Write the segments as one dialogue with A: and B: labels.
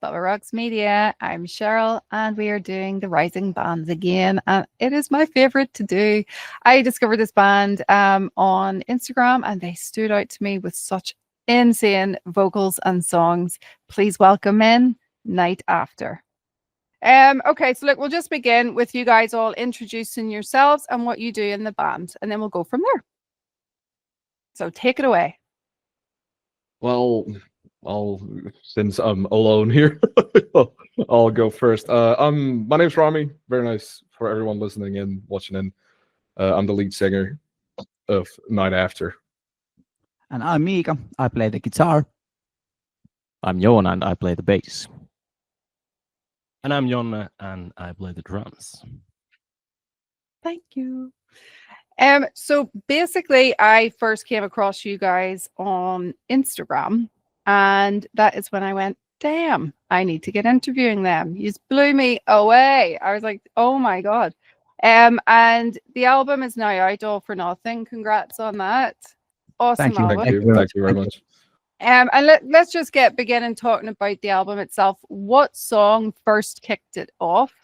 A: Silver Rocks Media. I'm Cheryl, and we are doing the Rising Bands again. And it is my favorite to do. I discovered this band on Instagram, and they stood out to me with such insane vocals and songs. Please welcome in Night After. Okay, so look, we'll just begin with you guys all introducing yourselves and what you do in the band, and then we'll go from there. So take it away.
B: Well, since I'm alone here, I'll go first. My name's Rami. Very nice for everyone listening and watching in. I'm the lead singer of Night After.
C: And I'm Mikka. I play the guitar.
D: I'm Joona and I play the bass.
E: And I'm Jonne and I play the drums.
A: Thank you. So basically, I first came across you guys on Instagram, and that is when I went, damn, I need to get interviewing them. You just blew me away. I was like, oh my God. And the album is now out, All for Nothing. Congrats on that. Awesome album.
B: Thank you very much.
A: And let's just begin talking about the album itself. What song first kicked it off?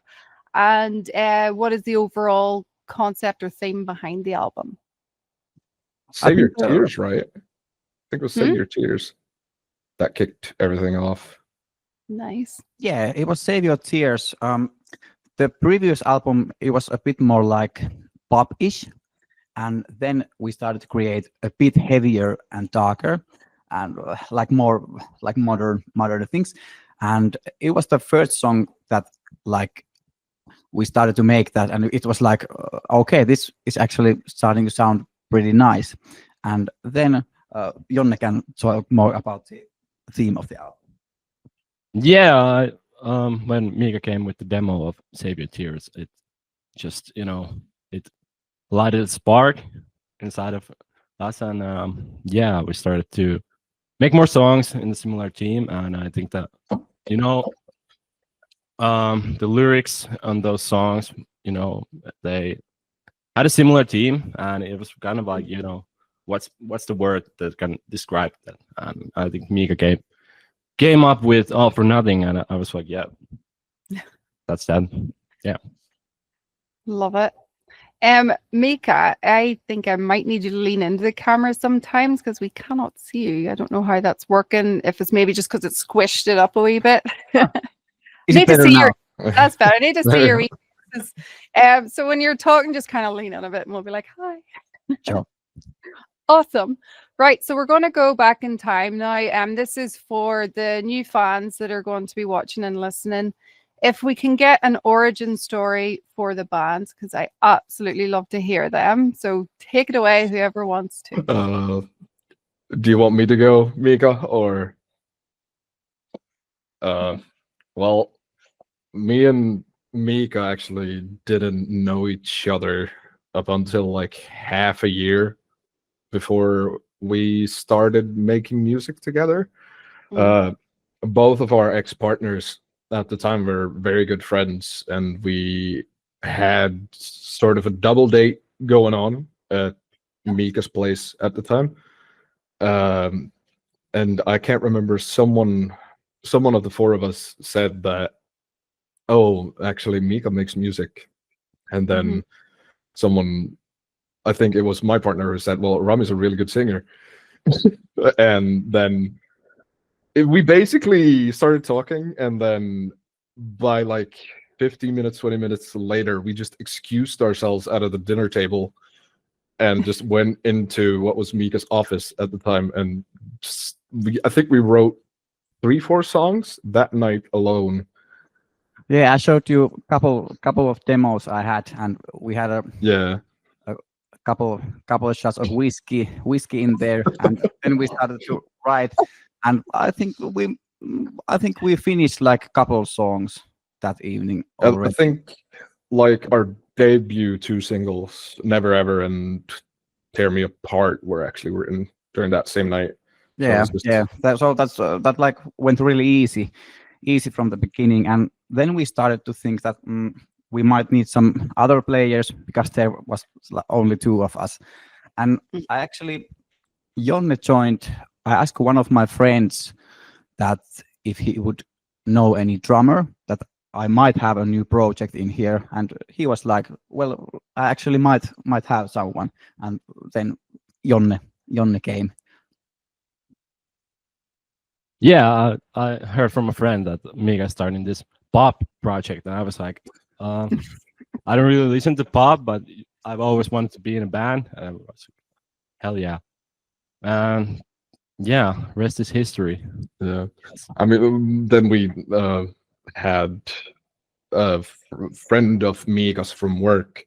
A: And what is the overall concept or theme behind the album?
B: Save Your Tears, right? I think it was Save Your Tears that kicked everything off.
A: Nice.
C: Yeah, it was Save Your Tears. The previous album, it was a bit more like pop-ish. And then we started to create a bit heavier and darker and like more like modern things. And it was the first song that like we started to make that, and it was like, okay, this is actually starting to sound pretty nice. And then Jonne can talk more about the theme of the album.
E: Yeah, when Mikka came with the demo of Save Your Tears, it just, it lighted a spark inside of us. And yeah, we started to make more songs in a similar theme. And I think that, the lyrics on those songs, they had a similar theme, and it was kind of like, what's the word that can describe that? And I think Mikka came up with All for Nothing, and I was like, yeah, that's that. Yeah,
A: love it. Mikka, I think I might need you to lean into the camera sometimes because we cannot see you. I don't know how that's working. If it's maybe just because it squished it up a wee bit. Need to see that's better. I need to see your faces. So when you're talking, just kind of lean on a bit and we'll be like, hi.
C: Sure.
A: Awesome. Right. So we're going to go back in time now. This is for the new fans that are going to be watching and listening. If we can get an origin story for the band, because I absolutely love to hear them. So take it away, whoever wants to.
B: Do you want me to go, Mikka, or? Well, me and Mikka actually didn't know each other up until like half a year before we started making music together. Both of our ex-partners at the time were very good friends, and we had sort of a double date going on at Mikka's place at the time. And I can't remember, someone of the four of us said that, oh, actually Mikka makes music. And then someone, I think it was my partner, who said, well, Rami's a really good singer. And then we basically started talking, and then by like 15 minutes, 20 minutes later, we just excused ourselves out of the dinner table and just went into what was Mikka's office at the time. And I think we wrote 3-4 songs that night alone.
C: Yeah, I showed you a couple of demos I had, and we had a couple of shots of whiskey in there, and then we started to write. And I think we finished like a couple of songs that evening already.
B: I think like our debut 2 singles, Never Ever and Tear Me Apart, were actually written during that same night.
C: Yeah, that like went really easy from the beginning, and then we started to think that we might need some other players because there was only 2 of us. And I actually, Jonne joined. I asked one of my friends that if he would know any drummer that I might have a new project in here, and he was like, well, I actually might have someone. And then Jonne came.
E: Yeah, I heard from a friend that Mika starting this pop project, and I was like, I don't really listen to pop, but I've always wanted to be in a band. And I was like, hell yeah. And yeah, rest is history.
B: Yeah, I mean, then we had a friend of Mika's from work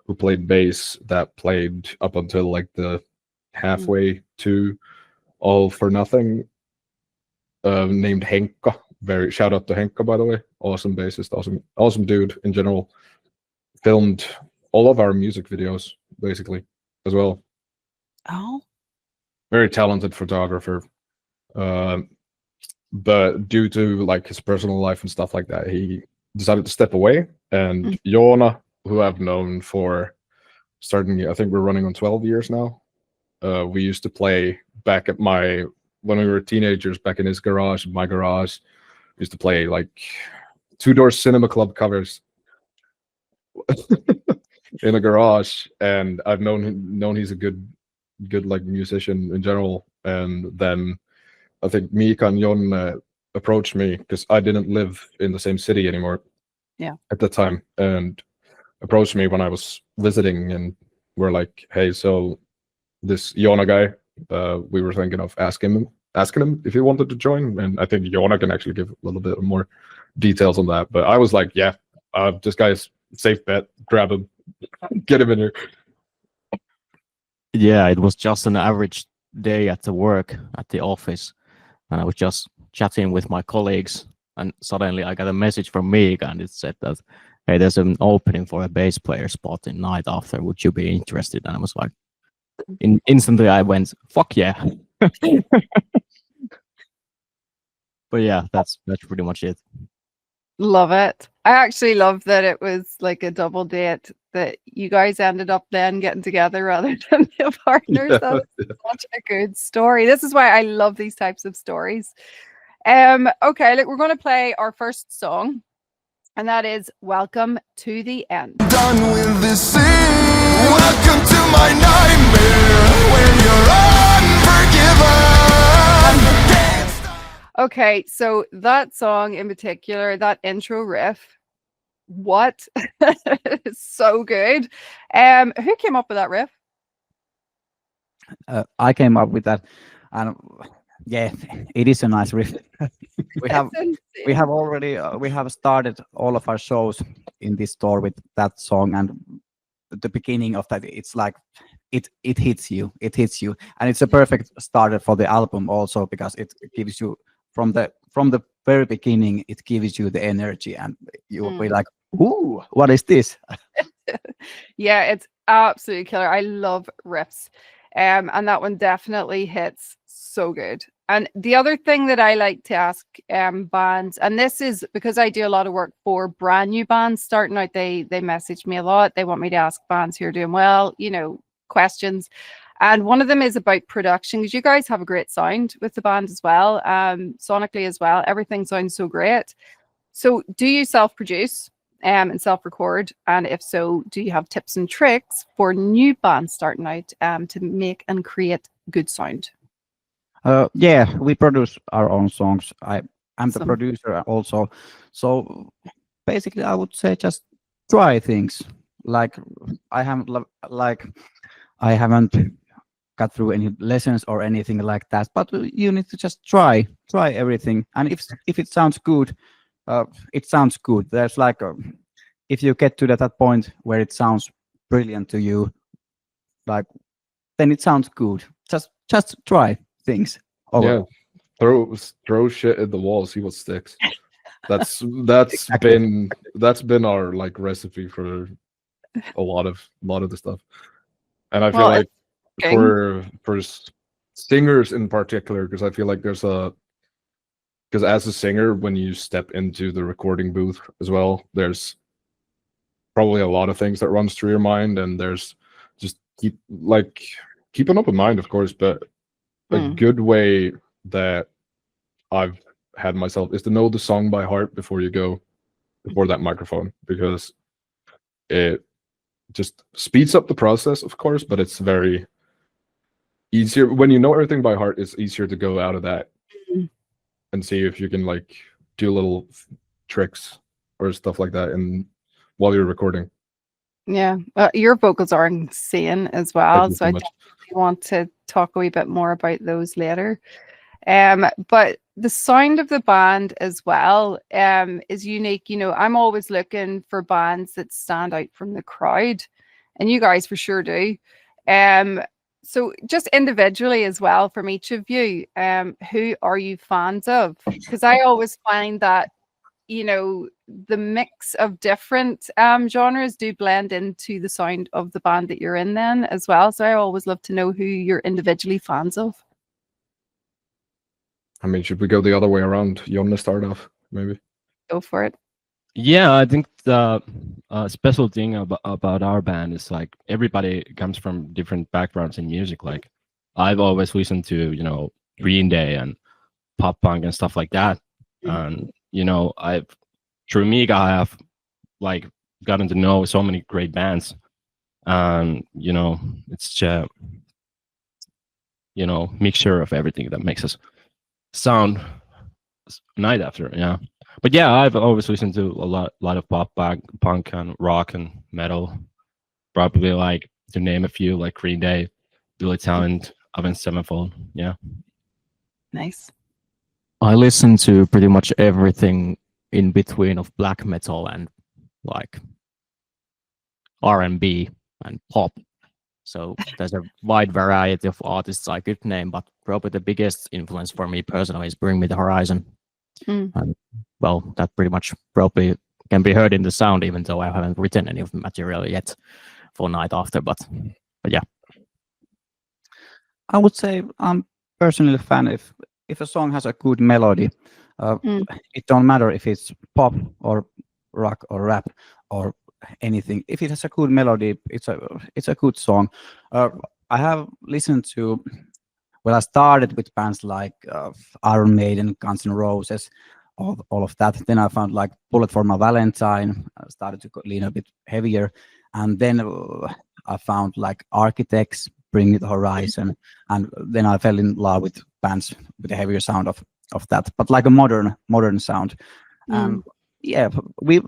B: who played bass that played up until like the halfway to All for Nothing, named Henkka. Very shout out to Henkka, by the way. Awesome bassist, awesome dude in general. Filmed all of our music videos basically as well.
A: Oh,
B: Very talented photographer. But due to like his personal life and stuff like that, he decided to step away. And Joona, who I've known for starting, I think we're running on 12 years now. We used to play back at when we were teenagers, back in his garage, my garage. We used to play like Two Door Cinema Club covers in a garage. And I've known he's a good like musician in general. And then I think Mikka and Jonne approached me because I didn't live in the same city anymore.
A: Yeah.
B: At the time, and approached me when I was visiting, and were like, "Hey, so this Joona guy, we were thinking of asking him if he wanted to join." And I think Joona can actually give a little bit more details on that. But I was like, "Yeah, this guy's safe bet. Grab him, get him in here."
D: Yeah, it was just an average day at the work at the office, and I was just chatting with my colleagues, and suddenly I got a message from Mika, and it said that, hey, there's an opening for a bass player spot in Night After. Would you be interested? And I was like, instantly I went, fuck yeah. But yeah, that's pretty much it.
A: love it. I actually love that it was like a double date, that you guys ended up then getting together rather than the partners. That is such a good story. This is why I love these types of stories. Okay, look, we're going to play our first song, and that is Welcome to the End.
F: Done with this scene. Welcome to my nightmare when you're unforgiven.
A: Okay, so that song in particular, that intro riff, what? It's so good. Who came up with that riff?
C: I came up with that, and yeah, it is a nice riff. we have already we have started all of our shows in this store with that song, and the beginning of that, it's like it hits you, and it's a perfect starter for the album also, because it gives you from the very beginning, it gives you the energy, and you will be like, ooh, what is this?
A: Yeah, it's absolutely killer. I love riffs. And that one definitely hits so good. And the other thing that I like to ask bands, and this is because I do a lot of work for brand new bands starting out, they message me a lot. They want me to ask bands who are doing well, questions. And one of them is about production, because you guys have a great sound with the band as well, sonically as well. Everything sounds so great. So do you self-produce and self-record? And if so, do you have tips and tricks for new bands starting out to make and create good sound?
C: Yeah, we produce our own songs. I'm the
A: Awesome.
C: producer also. So basically, I would say just try things. Like I haven't got through any lessons or anything like that. But you need to just try everything. And if it sounds good, it sounds good. There's like if you get to that point where it sounds brilliant to you, like then it sounds good. Just try things.
B: Yeah, throw shit at the wall, see what sticks. That's
C: Exactly.
B: been our like recipe for a lot of the stuff. And I feel
A: Well,
B: like
A: it's
B: for singers in particular, because I feel like because as a singer, when you step into the recording booth as well, there's probably a lot of things that runs through your mind, and there's just keep an open mind, of course, but a good way that I've had myself is to know the song by heart before you go before that microphone, because it just speeds up the process, of course, but it's very easier when you know everything by heart. It's easier to go out of that
A: Mhm.
B: and see if you can like do little tricks or stuff like that and while you're recording.
A: Yeah, your vocals are insane as
B: Thank
A: well,
B: you
A: so
B: so
A: I
B: much.
A: definitely want to talk a wee bit more about those later. But the sound of the band as well is unique. You know, I'm always looking for bands that stand out from the crowd, and you guys for sure do. So just individually as well from each of you, who are you fans of? Because I always find that, you know, the mix of different genres do blend into the sound of the band that you're in then as well. So I always love to know who you're individually fans of.
B: I mean, should we go the other way around? Jonne start off, maybe?
A: Go for it.
E: Yeah, I think the special thing about our band is like everybody comes from different backgrounds in music. Like I've always listened to, you know, Green Day and pop punk and stuff like that. And you know, I've through Mikka I have like gotten to know so many great bands. And you know, it's you know, mixture of everything that makes us sound night after. Yeah. But yeah, I've always listened to a lot of punk and rock and metal. Probably like to name a few, like Green Day, Billy Talent, Avenged Sevenfold. Yeah.
A: Nice.
D: I listen to pretty much everything in between of black metal and like R&B and pop. So there's a wide variety of artists I could name, but probably the biggest influence for me personally is Bring Me the Horizon. And well, that pretty much probably can be heard in the sound, even though I haven't written any of the material yet for Night After. But yeah.
C: I would say I'm personally a fan if a song has a good melody. It don't matter if it's pop or rock or rap or anything. If it has a good melody, it's a good song. I have listened to. Well, I started with bands like Iron Maiden, Guns N' Roses, all of that. Then I found like Bullet for My Valentine. I started to lean a bit heavier, and then I found like Architects, Bring Me the Horizon, and then I fell in love with bands with a heavier sound of that, but like a modern sound. And yeah, we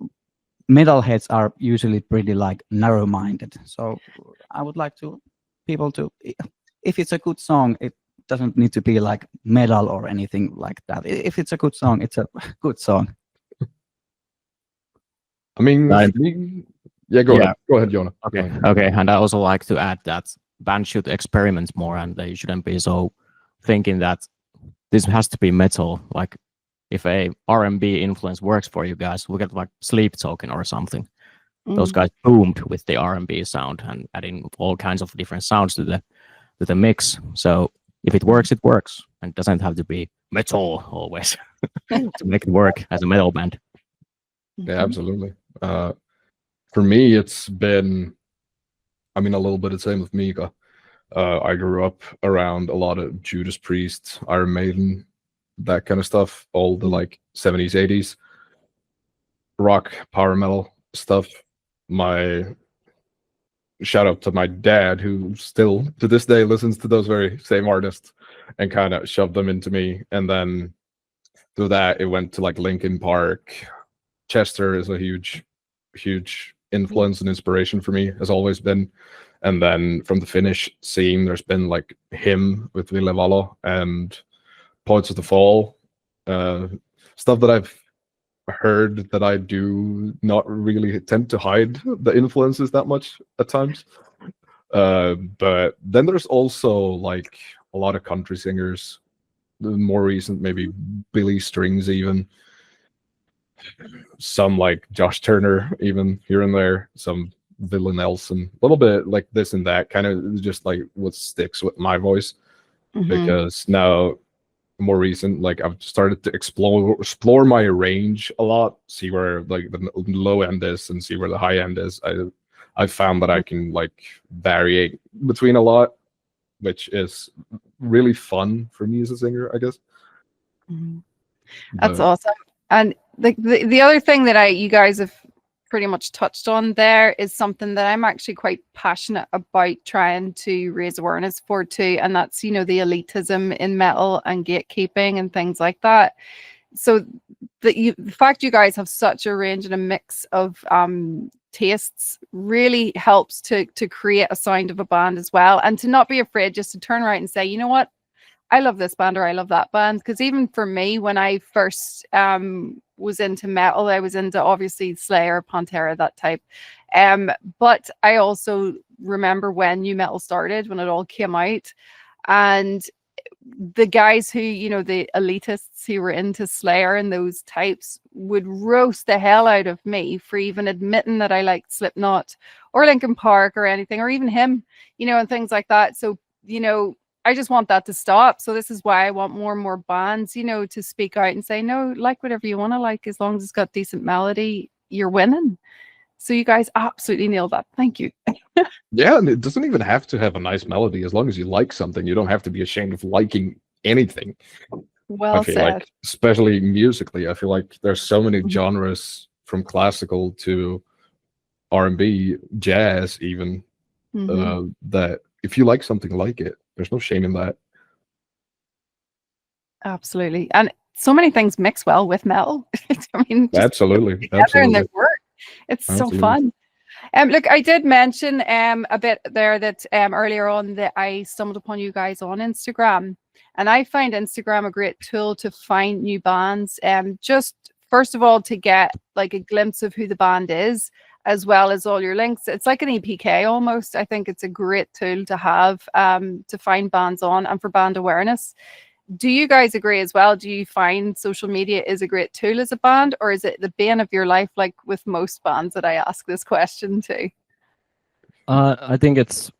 C: metalheads are usually pretty like narrow-minded. So I would like to people to, if it's a good song, it doesn't need to be like metal or anything like that. If it's a good song, it's a good song.
B: I mean, yeah, go ahead, Joona.
D: Okay. And I also like to add that bands should experiment more, and they shouldn't be so thinking that this has to be metal. Like if a R&B influence works for you guys, look at like Sleep Token or something. Those guys boomed with the R&B sound and adding all kinds of different sounds to the mix. So if it works, and it doesn't have to be metal always to make it work as a metal band.
B: Yeah, absolutely. For me, it's been, I mean, a little bit the same with Mikka. I grew up around a lot of Judas Priest, Iron Maiden, that kind of stuff, all the like 70s, 80s rock, power metal stuff. My shout out to my dad, who still to this day listens to those very same artists and kind of shoved them into me. And then through that, it went to like Linkin Park. Chester is a huge influence and inspiration for me, has always been. And then from the Finnish scene, there's been like Him with Ville Valo and Poets of the Fall, stuff that I've heard that I do not really tend to hide the influences that much at times. But then there's also like a lot of country singers, the more recent, maybe Billy Strings, even some like Josh Turner, even here and there, some Villa Nelson, a little bit like this and that, kind of just like what sticks with my voice. Because now more recent, like I've started to explore my range a lot, see where like the low end is and see where the high end is. I found that I can like vary between a lot, which is really fun for me as a singer, I guess.
A: That's
B: But
A: awesome. And the other thing that you guys have pretty much touched on there is something that I'm actually quite passionate about trying to raise awareness for too, and that's, you know, the elitism in metal and gatekeeping and things like that. So the fact you guys have such a range and a mix of tastes really helps to create a sound of a band as well, and to not be afraid just to turn right and say, you know what, I love this band or I love that band. Because even for me, when I first was into metal, I was into obviously Slayer, Pantera, that type. But I also remember when new metal started, when it all came out, and the guys who, you know, the elitists who were into Slayer and those types would roast the hell out of me for even admitting that I liked Slipknot or Linkin Park or anything, or even him, you know, and things like that. So, you know, I just want that to stop. So this is why I want more and more bands, you know, to speak out and say, no, like whatever you want to like, as long as it's got decent melody, you're winning. So you guys absolutely nailed that. Thank you.
B: yeah, and it doesn't even have to have a nice melody. As long as you like something, you don't have to be ashamed of liking anything.
A: Well
B: I feel
A: said.
B: like, especially musically, I feel like there's so many
A: Mhm.
B: genres from classical to R&B, jazz, even that if you like something, like it. There's no shame in that.
A: Absolutely. And so many things mix well with metal. I mean, just
B: Absolutely,
A: together and they
B: absolutely,
A: work. It's so
B: absolutely.
A: fun. Look, I did mention a bit there that earlier on that I stumbled upon you guys on Instagram, and I find Instagram a great tool to find new bands. Just first of all to get like a glimpse of who the band is, as well as all your links. It's like an EPK almost. I think it's a great tool to have to find bands on and for band awareness. Do you guys agree as well? Do you find social media is a great tool as a band, or is it the bane of your life, like with most bands that I ask this question to?
E: I think it's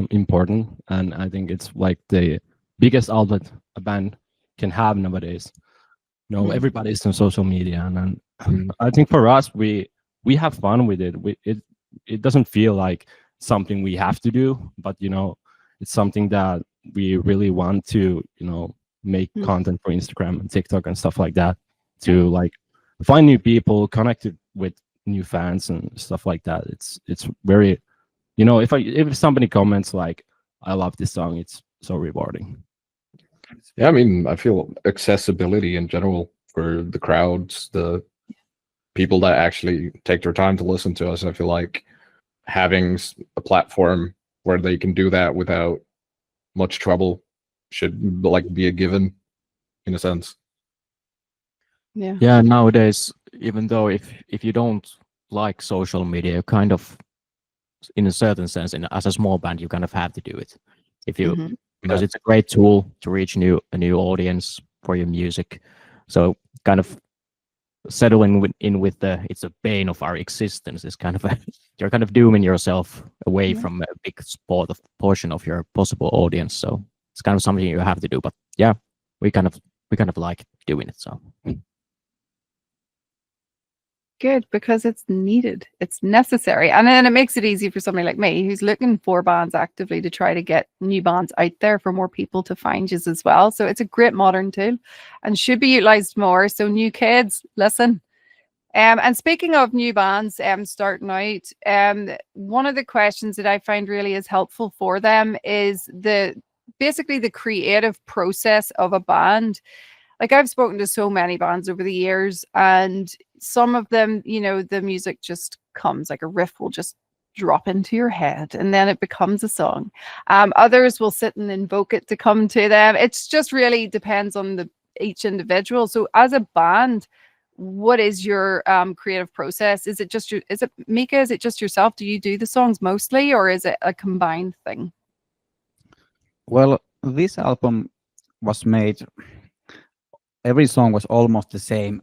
E: important, and I think it's like the biggest outlet a band can have nowadays. You know,
A: Mm.
E: everybody's on social media, and
B: Mm.
E: I think for us, we have fun with it. It doesn't feel like something we have to do, but you know, it's something that we really want to, you know, make
A: Mm.
E: content for Instagram and TikTok and stuff like that, to like find new people, connect it with new fans and stuff like that. It's very, you know, if somebody comments like, I love this song, it's so rewarding.
B: Yeah, I mean, I feel accessibility in general for the crowds, the people that actually take their time to listen to us. I feel like having a platform where they can do that without much trouble should like be a given in a sense.
A: Yeah.
D: Yeah, nowadays, even though if you don't like social media, you kind of, in a certain sense, as a small band, you kind of have to do it. If you
A: Mhm.
D: because
B: Yeah.
D: it's a great tool to reach a new audience for your music. So kind of settling in with the it's a bane of our existence is kind of you're kind of dooming yourself away
A: Yeah.
D: from a big portion of your possible audience. So it's kind of something you have to do. But yeah, we kind of like doing it. So
A: Good, because it's needed, it's necessary, and then it makes it easy for somebody like me who's looking for bands actively to try to get new bands out there for more people to find you as well. So it's a great modern tool and should be utilized more. So new kids, listen. And speaking of new bands starting out, one of the questions that I find really is helpful for them is basically the creative process of a band. Like I've spoken to so many bands over the years, and some of them, you know, the music just comes, like a riff will just drop into your head and then it becomes a song. Others will sit and invoke it to come to them. It's just really depends on each individual. So as a band, what is your creative process? Is it Mikka, is it just yourself? Do you do the songs mostly, or is it a combined thing?
C: Well, this album was made, every song was almost the same.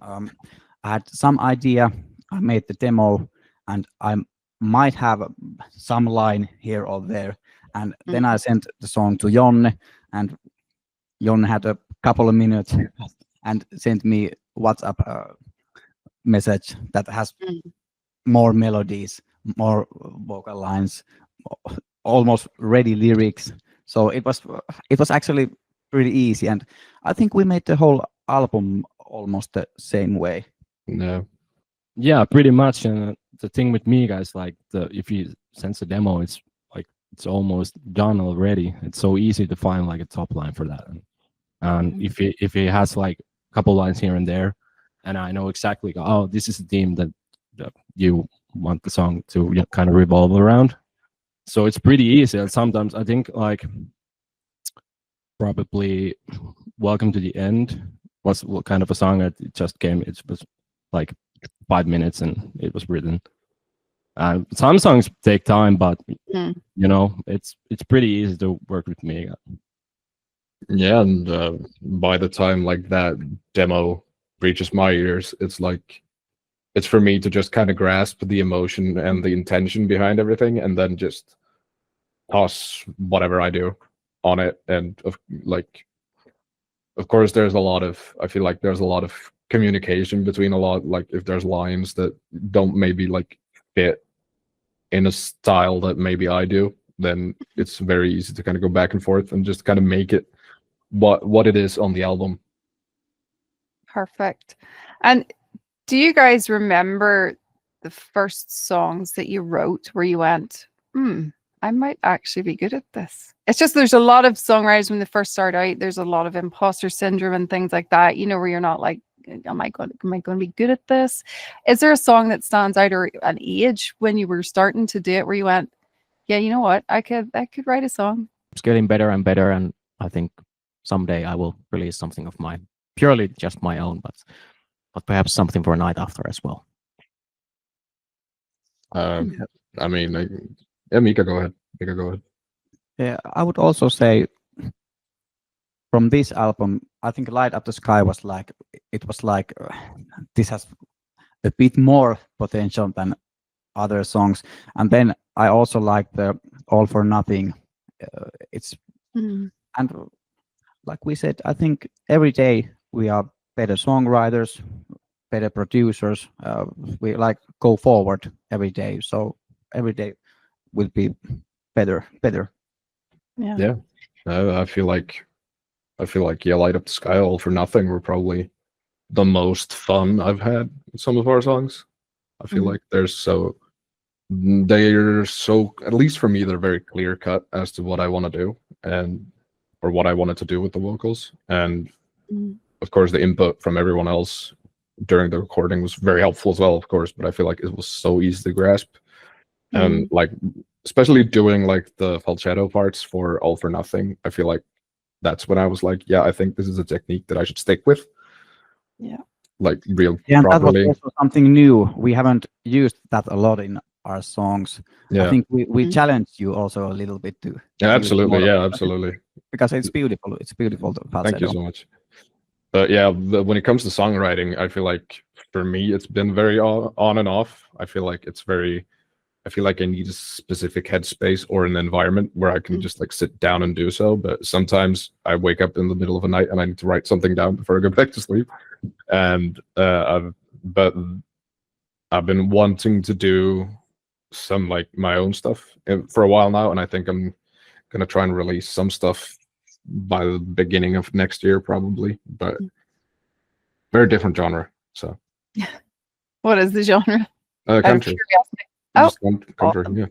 C: I had some idea, I made the demo, and I might have some line here or there. And then I sent the song to Jonne, and Jonne had a couple of minutes and sent me WhatsApp message that has more melodies, more vocal lines, almost ready lyrics. So it was actually pretty easy, and I think we made the whole album almost the same way.
B: No.
E: Yeah, pretty much. And the thing with me, guys, like if he sends a demo, it's like it's almost done already. It's so easy to find like a top line for that. And if he has like a couple lines here and there, and I know exactly, oh, this is the theme that you want the song to kind of revolve around. So it's pretty easy. And sometimes I think like probably Welcome to the End was what kind of a song that it just came. It was like 5 minutes and it was written. Some songs take time, but you know, it's pretty easy to work with me.
B: Yeah, and by the time like that demo reaches my ears, it's like it's for me to just kind of grasp the emotion and the intention behind everything, and then just toss whatever I do on it. And of course, there's a lot of, I feel like there's a lot of communication between a lot, like if there's lines that don't maybe like fit in a style that maybe I do, then it's very easy to kind of go back and forth and just kind of make it what it is on the album.
A: Perfect. And do you guys remember the first songs that you wrote where you went, I might actually be good at this? It's just there's a lot of songwriters when they first start out, there's a lot of imposter syndrome and things like that, you know, where you're not like, am I going to be good at this? Is there a song that stands out, or an age when you were starting to do it where you went, yeah, you know what, I could write a song?
D: It's getting better and better, and I think someday I will release something of mine, purely just my own, but perhaps something for a night after as well.
B: I mean, yeah, Mikka, go ahead.
C: Yeah, I would also say from this album, I think Light Up the Sky was like, it was like, this has a bit more potential than other songs. And then I also like the All for Nothing. And like we said, I think every day we are better songwriters, better producers. We like go forward every day. So every day will be better.
B: Yeah. I feel like yeah, Light Up the Sky, All for Nothing were probably the most fun I've had with some of our songs. I feel like they're so, at least for me, they're very clear cut as to what I want to do or what I wanted to do with the vocals. And of course the input from everyone else during the recording was very helpful as well, of course, but I feel like it was so easy to grasp. And like, especially doing like the falsetto parts for All for Nothing, I feel like that's when I was like, yeah, I think this is a technique that I should stick with.
A: Yeah.
C: And
B: properly.
C: that was also something new. We haven't used that a lot in our songs.
B: Yeah.
C: I think we challenged you also a little bit to.
B: Yeah, absolutely. Yeah, absolutely.
C: Because it's beautiful. It's beautiful.
B: Thank you so much. But yeah, when it comes to songwriting, I feel like for me, it's been very on and off. I feel like I need a specific headspace or an environment where I can just like sit down and do so. But sometimes I wake up in the middle of the night and I need to write something down before I go back to sleep. And I've been wanting to do some like my own stuff for a while now, and I think I'm gonna try and release some stuff by the beginning of next year, probably. But very different genre. So,
A: what is the genre?
B: Country. Just country.
A: Awesome.
B: Yeah.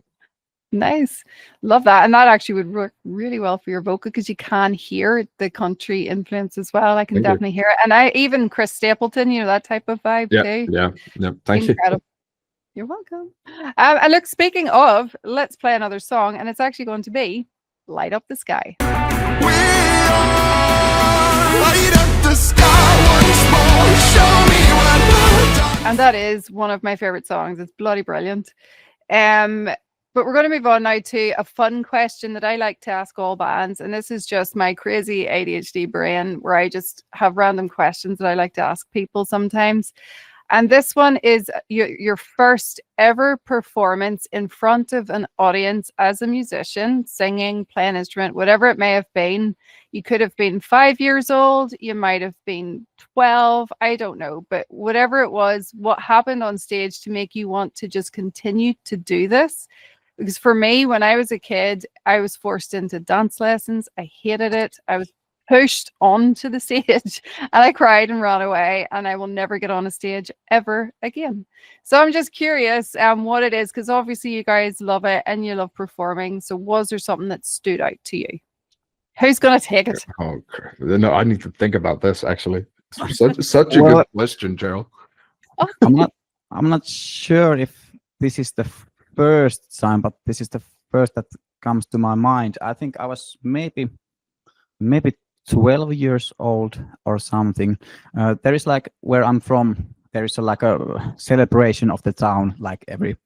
A: Nice. Love that. And that actually would work really well for your vocal, because you can hear the country influence as well. I can definitely hear it. And even Chris Stapleton, you know, that type of vibe too.
B: Yeah. Thank you.
A: You're welcome. And look, speaking of, let's play another song, and it's actually going to be Light Up the Sky.
F: We are light up the sky once more. Show me what we're done.
A: And that is one of my favorite songs. It's bloody brilliant. But we're going to move on now to a fun question that I like to ask all bands. And this is just my crazy ADHD brain, where I just have random questions that I like to ask people sometimes. And this one is your first ever performance in front of an audience as a musician, singing, playing instrument, whatever it may have been. You could have been 5 years old. You might have been 12. I don't know. But whatever it was, what happened on stage to make you want to just continue to do this? Because for me, when I was a kid, I was forced into dance lessons. I hated it. I was pushed onto the stage and I cried and ran away, and I will never get on a stage ever again. So I'm just curious what it is, because obviously you guys love it and you love performing. So was there something that stood out to you? Who's gonna take it?
B: Oh, no, I need to think about this actually. Such a
C: Well,
B: good question, Cheryl.
C: I'm not sure if this is the first time, but this is the first that comes to my mind. I think I was maybe 12 years old or something. There is like where I'm from, there is like a celebration of the town, like every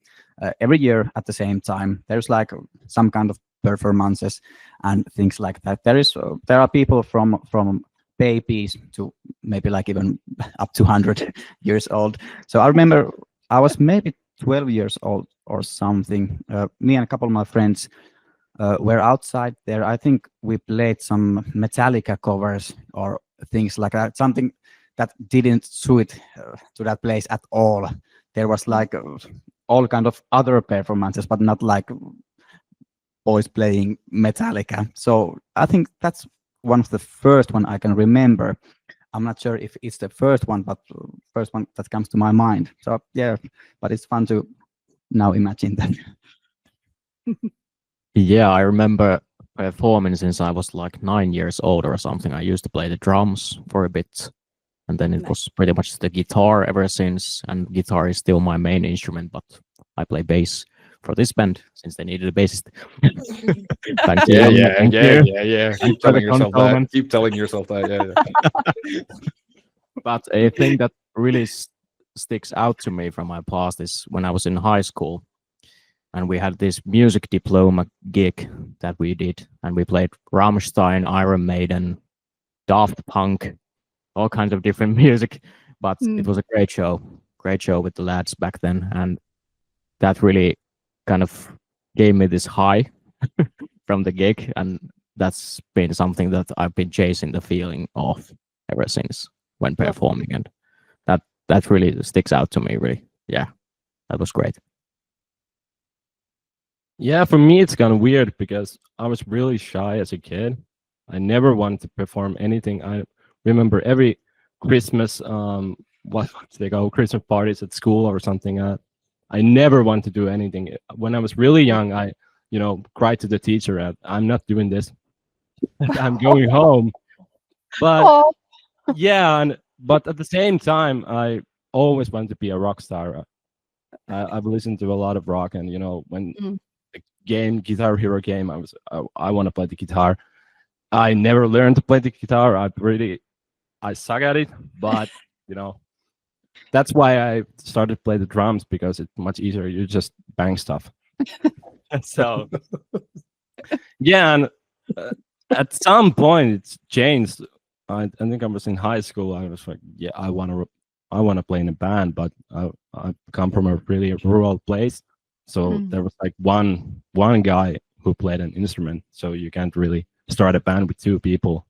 C: year at the same time. There's like some kind of performances and things like that. There are people from babies to maybe like even up to 100 years old. So I remember I was maybe 12 years old or something. Me and a couple of my friends were outside there. I think we played some Metallica covers or things like that. Something that didn't suit to that place at all. There was like all kind of other performances, but not like boys playing Metallica. So I think that's one of the first one I can remember. I'm not sure if it's the first one, but first one that comes to my mind. So yeah, but it's fun to now imagine that.
D: Yeah, I remember performing since I was like 9 years old or something. I used to play the drums for a bit, and then it was pretty much the guitar ever since. And guitar is still my main instrument, but I play bass for this band since they needed a bassist. Thank you. Thank you.
B: yeah. Keep
D: For the
B: telling yourself that.
D: compliment.
B: Keep telling yourself that. Yeah.
D: But a thing that really sticks out to me from my past is when I was in high school, and we had this music diploma gig that we did, and we played Rammstein, Iron Maiden, Daft Punk, all kinds of different music. But it was a great show with the lads back then, and that really kind of gave me this high from the gig, and that's been something that I've been chasing the feeling of ever since when performing, and that really sticks out to me. Really, yeah, that was great.
E: Yeah, for me it's kind of weird because I was really shy as a kid. I never wanted to perform anything. I remember every Christmas, what they go Christmas parties at school or something. I never wanted to do anything. When I was really young, I cried to the teacher, I'm not doing this. I'm going home. But yeah, but at the same time, I always wanted to be a rock star. I've listened to a lot of rock, and when the Guitar Hero game, I want to play the guitar. I never learned to play the guitar. I suck at it, but that's why I started to play the drums, because it's much easier. You just bang stuff. So yeah, and at some point it's changed. I think I was in high school. I was like, yeah, I want to play in a band, but I come from a really rural place, so there was like one guy who played an instrument, so you can't really start a band with two people.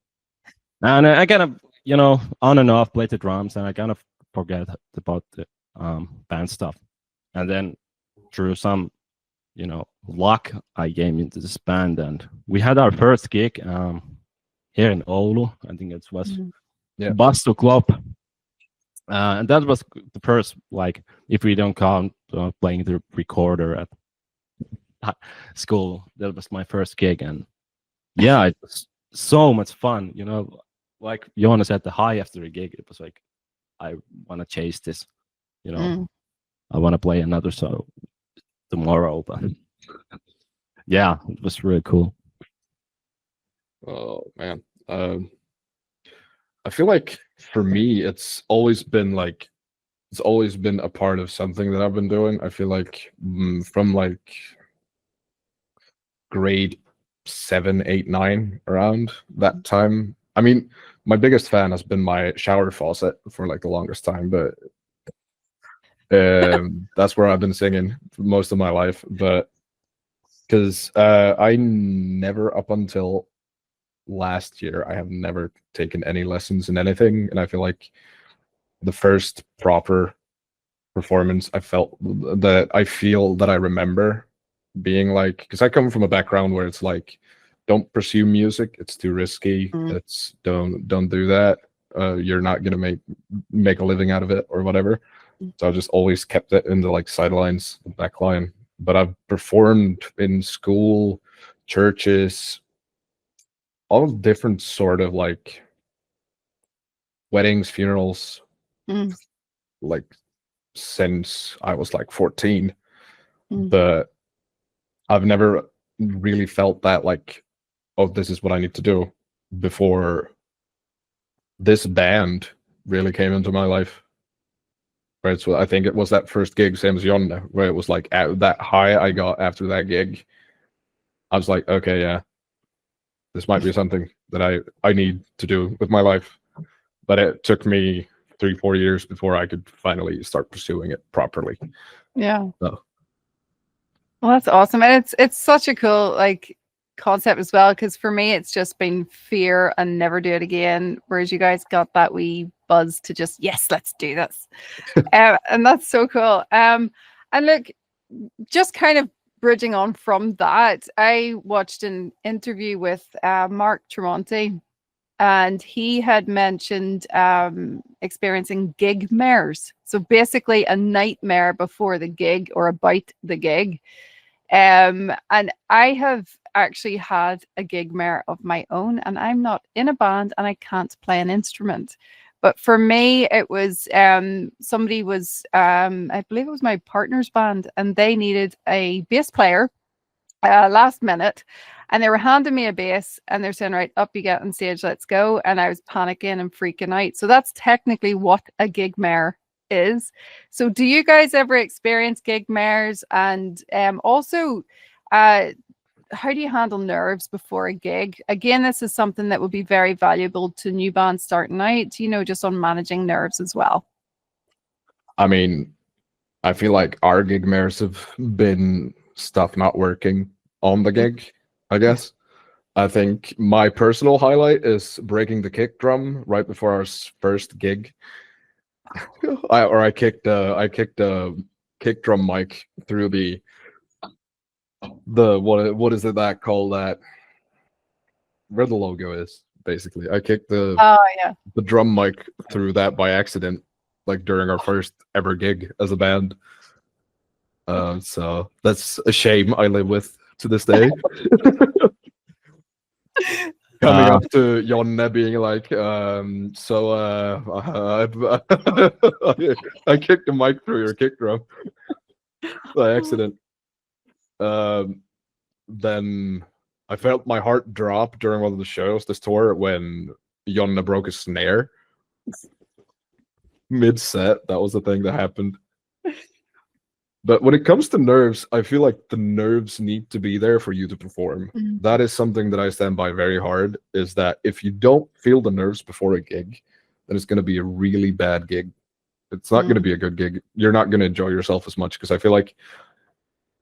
E: And I kind of on and off played the drums, and I kind of forget about the band stuff. And then through some luck, I came into this band, and we had our first gig here in Oulu. I think it was Bastu Club. And that was the first, like, if we don't count playing the recorder at school, that was my first gig. And yeah, it was so much fun. Like Joona said, the high after the gig, it was like, I want to chase this. I want to play another song tomorrow. But yeah, it was really cool.
B: Oh man. I feel like for me, it's always been a part of something that I've been doing. I feel like from like grade 7, 8, 9, around that time. I mean, my biggest fan has been my shower faucet for like the longest time, but that's where I've been singing for most of my life. But because I never, up until last year, I have never taken any lessons in anything, and I feel like the first proper performance I feel that I remember being like, because I come from a background where it's like don't pursue music. It's too risky.
A: Mm.
B: It's don't do that. You're not gonna make a living out of it or whatever. So I just always kept it in the like sidelines, the back line. But I've performed in school, churches, all different sort of like weddings, funerals,
A: Mm.
B: like since I was like 14.
A: Mm.
B: But I've never really felt that like, oh, this is what I need to do before this band really came into my life. Right. So I think it was that first gig, same as Jonne, where it was like that high I got after that gig. I was like, okay, yeah, this might be something that I need to do with my life. But it took me 3-4 years before I could finally start pursuing it properly.
A: Yeah.
B: So.
A: Well, that's awesome. And it's such a cool like concept as well, because for me it's just been fear and never do it again. Whereas you guys got that wee buzz to just, yes, let's do this. And that's so cool. And look, just kind of bridging on from that, I watched an interview with Mark Tremonti, and he had mentioned experiencing gig mares. So basically a nightmare before the gig or about the gig. And I have actually had a gig mare of my own, and I'm not in a band and I can't play an instrument. But for me, it was somebody was, I believe it was my partner's band, and they needed a bass player last minute. And they were handing me a bass and they're saying, right, up you get on stage, let's go. And I was panicking and freaking out. So that's technically what a gig mare is. So do you guys ever experience gig mares? And also, how do you handle nerves before a gig? Again, this is something that would be very valuable to new bands starting out, you know, just on managing nerves as well.
B: I mean, I feel like our gig mares have been stuff not working on the gig, I guess. I think my personal highlight is breaking the kick drum right before our first gig. I kicked a kick drum mic through the what is it that called that where the logo is, basically. I kicked the drum mic through that by accident, like during our first ever gig as a band. So that's a shame I live with to this day. Coming up to Jonne being like, I kicked the mic through your kick drum by accident. Then I felt my heart drop during one of the shows this tour when Jonne broke a snare mid-set. That was the thing that happened. But when it comes to nerves, I feel like the nerves need to be there for you to perform.
A: Mm.
B: That is something that I stand by very hard, is that if you don't feel the nerves before a gig, then it's going to be a really bad gig. It's not going to be a good gig. You're not going to enjoy yourself as much, because I feel like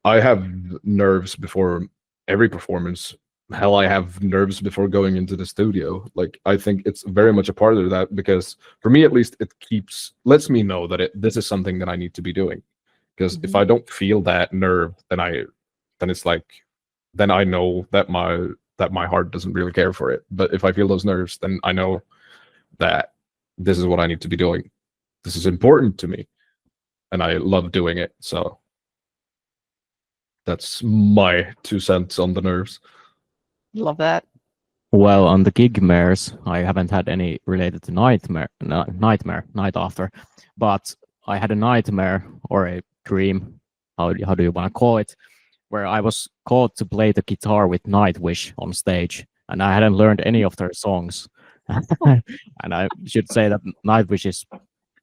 B: I have nerves before every performance. Hell, I have nerves before going into the studio. Like, I think it's very much a part of that, because for me at least, it lets me know that this is something that I need to be doing. Because if I don't feel that nerve, then it's like, then I know that my heart doesn't really care for it. But if I feel those nerves, then I know that this is what I need to be doing. This is important to me, and I love doing it. So that's my 2 cents on the nerves.
A: Love that.
D: Well, on the gig mares, I haven't had any related to night after, but I had a nightmare or a dream, how do you want to call it, where I was called to play the guitar with Nightwish on stage, and I hadn't learned any of their songs. And I should say that Nightwish is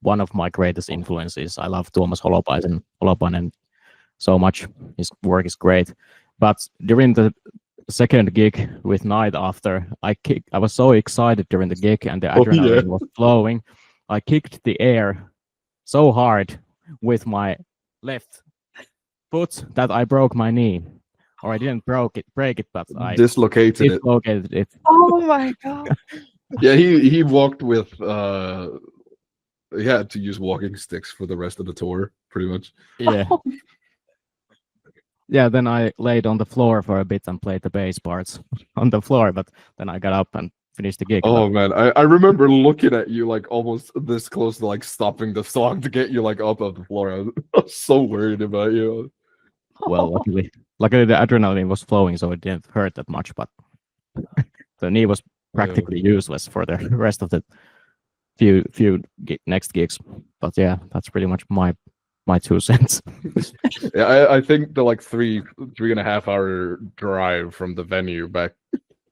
D: one of my greatest influences. I love Tuomas Holopainen so much. His work is great. But during the second gig with Night After, I was so excited during the gig, and the adrenaline was flowing. I kicked the air so hard with my left foot that I broke my knee. Or I didn't break it, but I
B: dislocated
D: it.
A: Oh my god.
B: Yeah, he walked with he had to use walking sticks for the rest of the tour, pretty much.
D: Yeah. yeah, then I laid on the floor for a bit and played the bass parts on the floor, but then I got up and finished the gig.
B: Oh man, I remember looking at you like almost this close to like stopping the song to get you like up off the floor. I was so worried about you.
D: Well, luckily the adrenaline was flowing, so it didn't hurt that much. But the knee was practically useless for the rest of the few next gigs. But yeah, that's pretty much my 2 cents.
B: Yeah, I think the like 3.5 hour drive from the venue back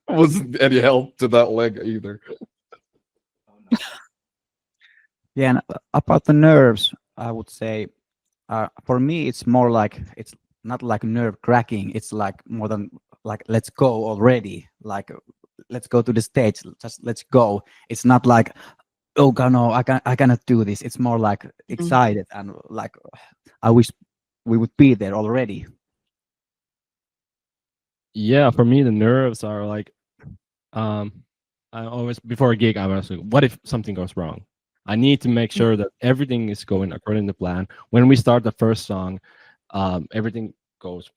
B: wasn't any help to that leg either.
C: Yeah, and about the nerves, I would say, for me, it's more like it's not like nerve cracking. It's like more than like let's go already. Like let's go to the stage. Just let's go. It's not like oh god no, I cannot do this. It's more like excited and like I wish we would be there already.
E: Yeah, for me the nerves are like I always before a gig I was like, what if something goes wrong? I need to make sure that everything is going according to plan. When we start the first song, everything goes,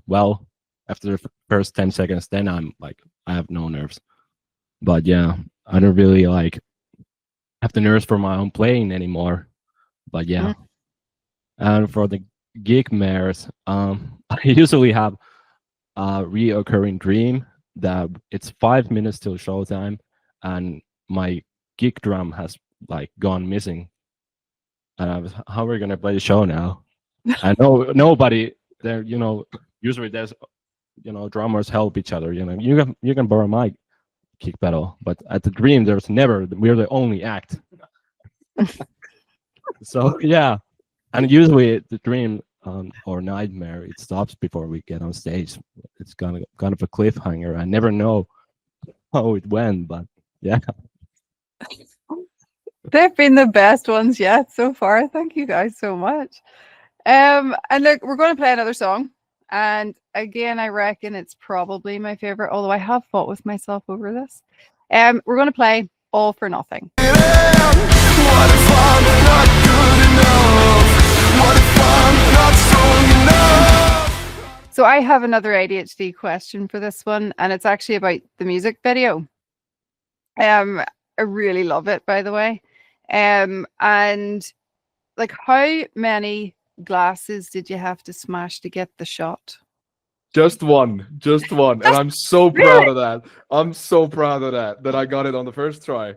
E: well. After the first 10 seconds, then I'm like, I have no nerves. But yeah, I don't really like have the nerves for my own playing anymore. But yeah, and for the gig mares, I usually have a reoccurring dream that it's 5 minutes till showtime, and my gig drum has like gone missing, and I was, how are we gonna play the show now? I know nobody there. Usually there's drummers help each other. You can borrow my kick pedal, but at the dream there's never. We're the only act. So yeah, and usually the dream or nightmare it stops before we get on stage. It's kind of a cliffhanger. I never know how it went, but yeah.
A: They've been the best ones yet so far. Thank you guys so much. And look, we're going to play another song. And again, I reckon it's probably my favorite, although I have fought with myself over this. We're going to play All for Nothing.
F: What if I'm not good enough? What if I'm not strong enough?
A: So I have another ADHD question for this one, and it's actually about the music video. I really love it, by the way. And like, how many glasses did you have to smash to get the shot?
B: Just one, and I'm so proud of that. I'm so proud of that I got it on the first try.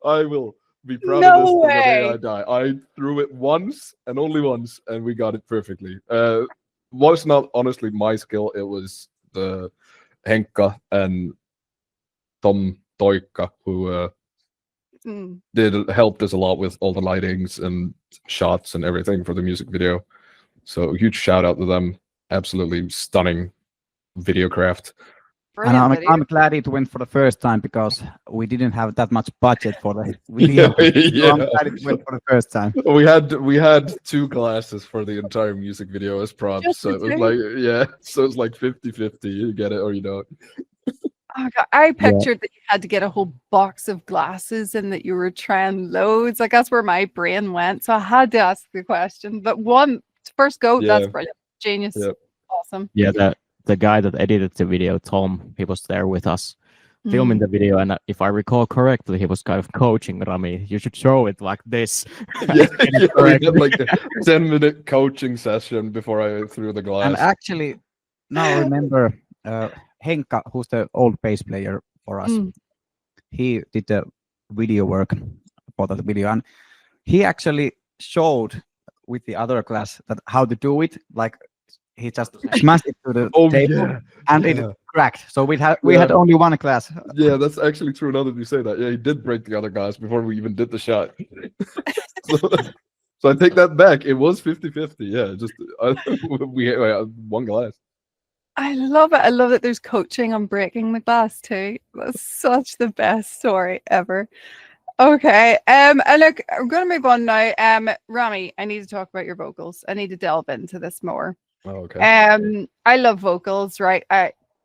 B: I will be proud
A: No
B: of this till the day
A: way.
B: I die. I threw it once and only once, and we got it perfectly. Was not honestly my skill. It was the Henkka and Tom Toikka who helped us a lot with all the lightings and shots and everything for the music video. So huge shout out to them. Absolutely stunning video craft.
C: And
A: Brilliant video.
C: I'm glad it went for the first time because we didn't have that much budget for the video. So I'm glad it went for the first time.
B: We had 2 glasses for the entire music video as props.
A: Just
B: So
A: the
B: it was
A: two?
B: like, yeah, so it's like 50-50. You get it or you don't.
A: Oh, God. I pictured that you had to get a whole box of glasses and that you were trying loads. Like, that's where my brain went. So I had to ask the question. But first go, that's
B: Yeah.
A: brilliant. Genius.
B: Yep.
A: Awesome.
D: Yeah, the guy that edited the video, Tom, he was there with us filming the video, and if I recall correctly, he was kind of coaching Rami. You should show it like this.
B: Yeah, we had like a 10-minute coaching session before I threw the glass.
C: And actually, now I remember Henkka, who's the old bass player for us. He did the video work for that video, and he actually showed with the other class that how to do it. Like he just smashed it to the table, and it cracked. So we had only one class.
B: Yeah, that's actually true. Now that you say that, yeah, he did break the other glass before we even did the shot. So I take that back. It was 50-50. Yeah, just we had 1 glass.
A: I love it. I love that there's coaching on breaking the glass too. That's such the best story ever. Okay. And look, I'm going to move on now. Rami, I need to talk about your vocals. I need to delve into this more.
B: Oh, okay.
A: I love vocals, right?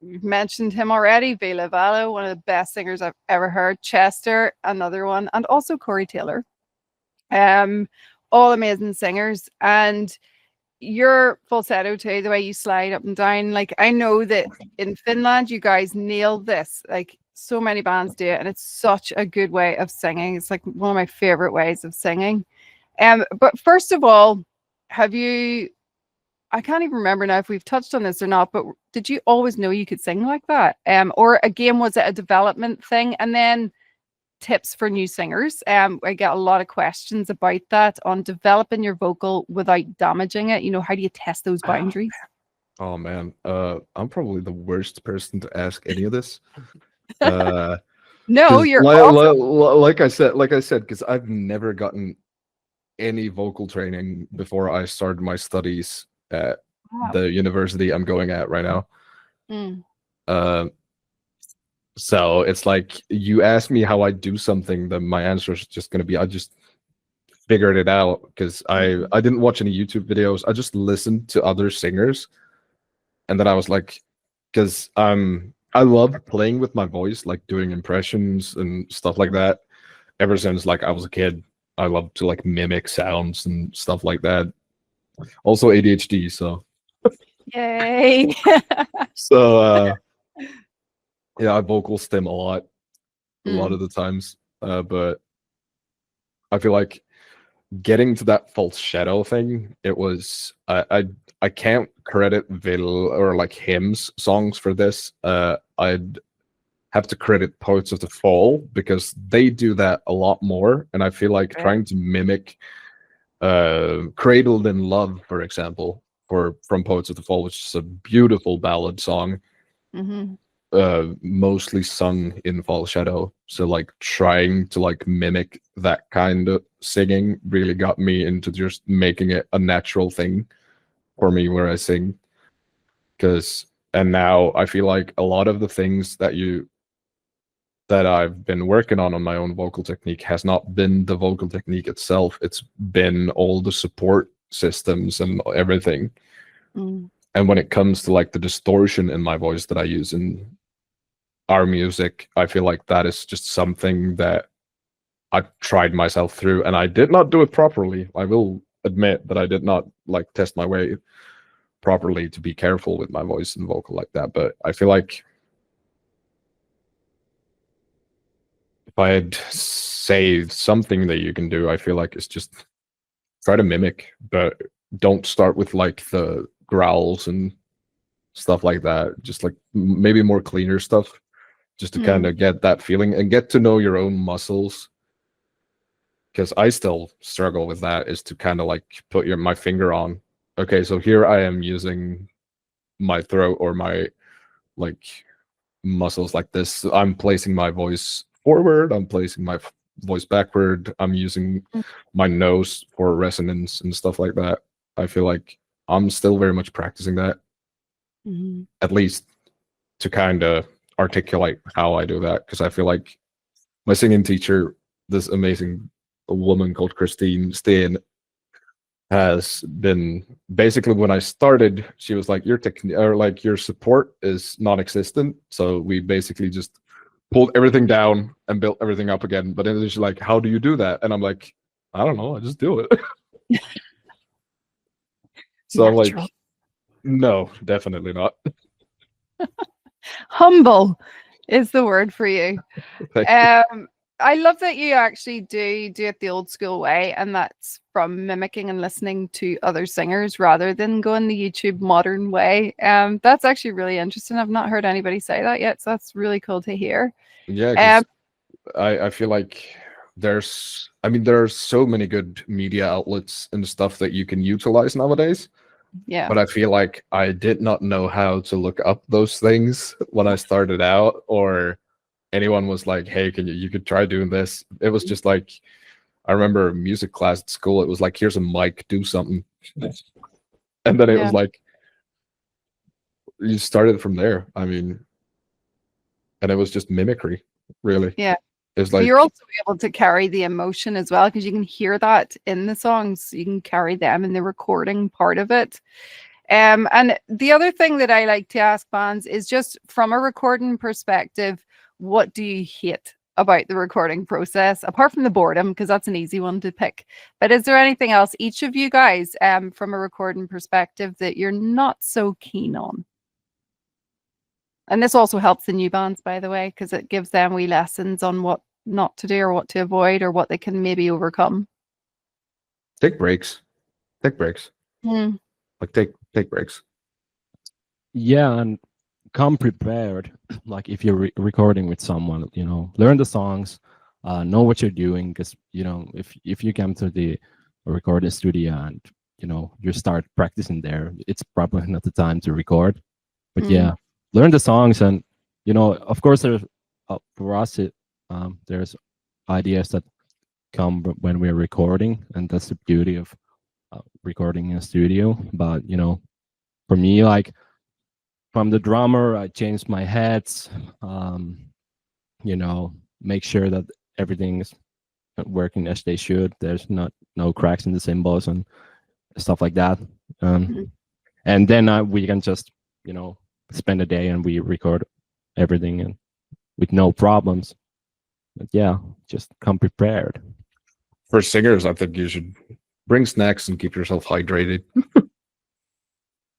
A: You've mentioned him already. Vela Vallo, one of the best singers I've ever heard. Chester, another one, and also Corey Taylor. All amazing singers. And your falsetto too, the way you slide up and down. Like, I know that in Finland, you guys nailed this. Like, so many bands do it, and it's such a good way of singing. It's like one of my favorite ways of singing. But first of all, have you? I can't even remember now if we've touched on this or not. But did you always know you could sing like that? Or again, was it a development thing? And then tips for new singers. I get a lot of questions about that on developing your vocal without damaging it. You know, how do you test those boundaries?
B: Oh man, I'm probably the worst person to ask any of this. Uh,
A: No,
B: 'cause
A: you're awesome.
B: like I said, because I've never gotten any vocal training before I started my studies at
A: Wow.
B: the university I'm going at right now.
A: Mm.
B: So it's like you ask me how I do something, then my answer is just going to be I just figured it out because I didn't watch any YouTube videos. I just listened to other singers, and then I was like, because I love playing with my voice, like doing impressions and stuff like that. Ever since like I was a kid, I love to like mimic sounds and stuff like that. Also ADHD, so
A: Yay.
B: so yeah, I vocal stim a lot
A: Mm.
B: of the times. But I feel like getting to that falsetto thing, it was I can't credit Vil or like hymns songs for this. I'd have to credit Poets of the Fall because they do that a lot more, and I feel like
A: Okay.
B: trying to mimic Cradled in Love, for example, from Poets of the Fall, which is a beautiful ballad song,
A: Mhm.
B: mostly sung in falsetto. So like trying to like mimic that kind of singing really got me into just making it a natural thing for me where I sing. And now I feel like a lot of the things that I've been working on my own vocal technique has not been the vocal technique itself. It's been all the support systems and everything.
A: Mm.
B: And when it comes to like the distortion in my voice that I use in our music, I feel like that is just something that I've tried myself through, and I did not do it properly. I will admit that I did not like test my way properly to be careful with my voice and vocal like that. But I feel like if I had say something that you can do, I feel like it's just try to mimic, but don't start with like the growls and stuff like that. Just like maybe more cleaner stuff, just to kind of get that feeling and get to know your own muscles. Because I still struggle with that, is to kind of like put my finger on, okay, so here I am using my throat or my like muscles like this. I'm placing my voice forward, I'm placing my voice backward, I'm using my nose for resonance and stuff like that. I feel like I'm still very much practicing that,
A: Mhm.
B: at least to kind of articulate how I do that, because I feel like my singing teacher, this amazing woman called Christine Steen, has been basically, when I started, she was like, your technique or like your support is non-existent. So we basically just pulled everything down and built everything up again. But then she's like, how do you do that? And I'm like, I don't know, I just do it. So I'm like,
A: Natural.
B: no, definitely not.
A: Humble is the word for you.
B: Thank you.
A: I love that you actually do it the old school way, and that's from mimicking and listening to other singers rather than going the YouTube modern way. That's actually really interesting. I've not heard anybody say that yet, so that's really cool to hear.
B: Yeah,
A: Um,
B: because I feel like there are so many good media outlets and stuff that you can utilize nowadays.
A: yeah.
B: But I feel like I did not know how to look up those things when I started out, or anyone was like, hey, you could try doing this. It was just like, I remember music class at school, it was like, here's a mic, do something. And then it
A: Yeah.
B: was like, you started from there. I mean, and it was just mimicry, really.
A: Yeah.
B: It's
A: But
B: like,
A: you're also able to carry the emotion as well, because you can hear that in the songs. You can carry them in the recording part of it. And the other thing that I like to ask bands is, just from a recording perspective, what do you hate about the recording process, apart from the boredom, because that's an easy one to pick. But is there anything else, each of you guys, from a recording perspective, that you're not so keen on? And this also helps the new bands, by the way, because it gives them wee lessons on what not to do or what to avoid or what they can maybe overcome.
B: Take breaks. Take breaks.
A: Hmm.
B: Like take breaks.
E: Yeah, and come prepared. Like if you're recording with someone, learn the songs, know what you're doing. Because if you come to the recording studio and you start practicing there, it's probably not the time to record. But yeah, learn the songs, and of course, there's for us, there's ideas that come when we're recording, and that's the beauty of recording in a studio. But for me, like from the drummer, I changed my heads, make sure that everything is working as they should. There's no cracks in the cymbals and stuff like that. And then we can just spend a day and we record everything and with no problems. But yeah, just come prepared.
B: For singers, I think you should bring snacks and keep yourself hydrated.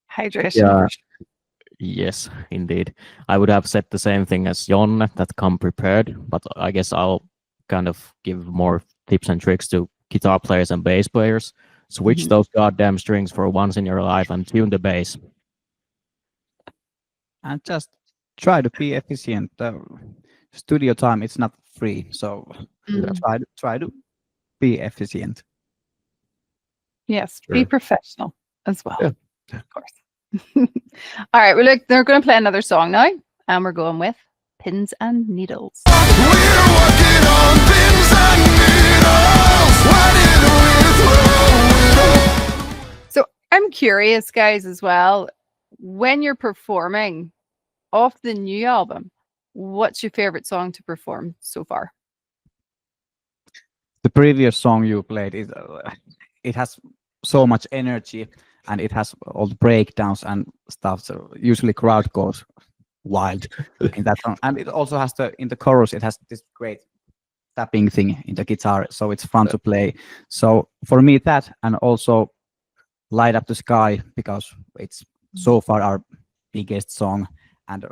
A: Hydration.
D: Yeah. Yes, indeed. I would have said the same thing as Jonne, that come prepared, but I guess I'll kind of give more tips and tricks to guitar players and bass players. Switch those goddamn strings for once in your life and tune the bass.
C: And just try to be efficient. Studio time, it's not free, so try to be efficient.
A: Yes,
B: Sure.
A: be professional as well.
B: Yeah.
A: Of course. All right, well, look, they're going to play another song now, and we're going with Pins and Needles.
F: We're walking on pins and needles. Why did we throw it all?
A: So I'm curious, guys, as well, when you're performing off the new album, what's your favorite song to perform so far?
C: The previous song you played is it has so much energy and it has all the breakdowns and stuff. So usually crowd goes wild in that song, and it also has in the chorus it has this great tapping thing in the guitar, so it's fun to play. So for me that, and also Light Up the Sky, because it's so far our biggest song, and